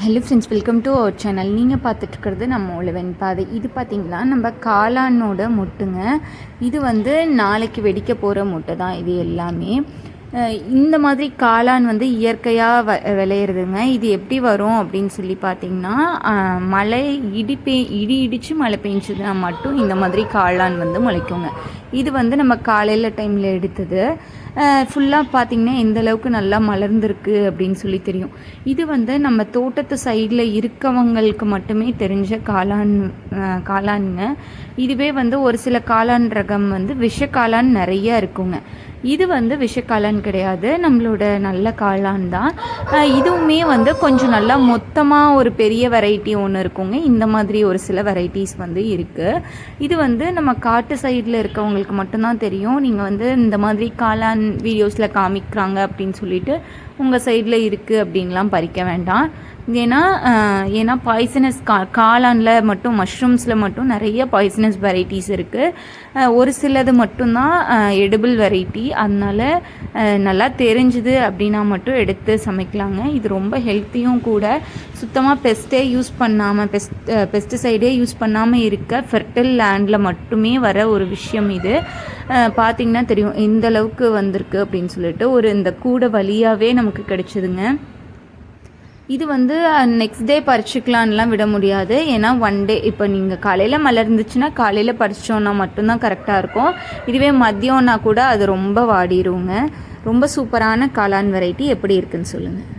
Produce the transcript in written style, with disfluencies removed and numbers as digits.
Hello friends, welcome to our channel. நீங்கள் பார்த்துட்ருக்கிறது நம்ம உழவன் பாதை. இது பார்த்திங்கன்னா நம்ம காளானோட மொட்டுங்க. இது நாளைக்கு வெடிக்க போகிற மொட்டை தான் இது எல்லாமே. இந்த மாதிரி காளான் இயற்கையாக விளையிறதுங்க. இது எப்படி வரும் அப்படின்னு சொல்லி பார்த்திங்கன்னா, மழை இடி இடித்து மழை பெஞ்சதுன்னா மட்டும் இந்த மாதிரி காளான் முளைக்குங்க. இது நம்ம காலையில் டைமில் எடுத்தது. ஃபுல்லாக பார்த்திங்கன்னா எந்த அளவுக்கு நல்லா மலர்ந்துருக்கு அப்படின்னு சொல்லி தெரியும். இது நம்ம தோட்டத்து சைடில் இருக்கவங்களுக்கு மட்டுமே தெரிஞ்ச காளானுங்க. இதுவே ஒரு சில காளான் ரகம் விஷ காளான் நிறையா இருக்குங்க. இது விஷக்காளான் கிடையாது, நம்மளோட நல்ல காளான் தான். இதுவுமே கொஞ்சம் நல்லா மொத்தமாக ஒரு பெரிய வெரைட்டி ஒன்று இருக்குங்க. இந்த மாதிரி ஒரு சில வெரைட்டிஸ் இருக்குது. இது நம்ம காட்டு சைடில் இருக்கவங்களுக்கு மட்டும்தான் தெரியும். நீங்கள் இந்த மாதிரி காளான் வீடியோஸில் காமிக்கிறாங்க அப்படின்னு சொல்லிட்டு உங்கள் சைடில் இருக்குது அப்படின்லாம் பறிக்க வேண்டாம். ஏன்னா பாய்சனஸ் காளானில் மட்டும், மஷ்ரூம்ஸில் மட்டும் நிறைய பாய்சனஸ் வெரைட்டிஸ் இருக்குது. ஒரு சிலது மட்டும்தான் எடிபிள் வெரைட்டி. அதனால் நல்லா தெரிஞ்சுது அப்படின்னா மட்டும் எடுத்து சமைக்கலாங்க. இது ரொம்ப ஹெல்த்தியும் கூட. சுத்தமாக பெஸ்ட்டே யூஸ் பண்ணாமல், பெஸ்டிசைடே யூஸ் பண்ணாமல் இருக்க ஃபெர்டைல் லேண்டில் மட்டுமே வர ஒரு விஷயம் இது. பார்த்திங்கன்னா தெரியும் எந்த அளவுக்கு வந்திருக்கு அப்படின்னு சொல்லிட்டு. இந்த கூடை வழியாகவே நமக்கு கிடைச்சிதுங்க. இது நெக்ஸ்ட் டே பறிச்சுக்கலான்லாம் விட முடியாது. ஏன்னா ஒன் டே, இப்போ நீங்கள் காலையில் மலர்ந்துச்சுன்னா காலையில் பறிச்சோன்னா மட்டும்தான் கரெக்டாக இருக்கும். இதுவே மதியம்னா கூட அது ரொம்ப வாடிடுங்க. ரொம்ப சூப்பரான காளான் வெரைட்டி. எப்படி இருக்குன்னு சொல்லுங்கள்.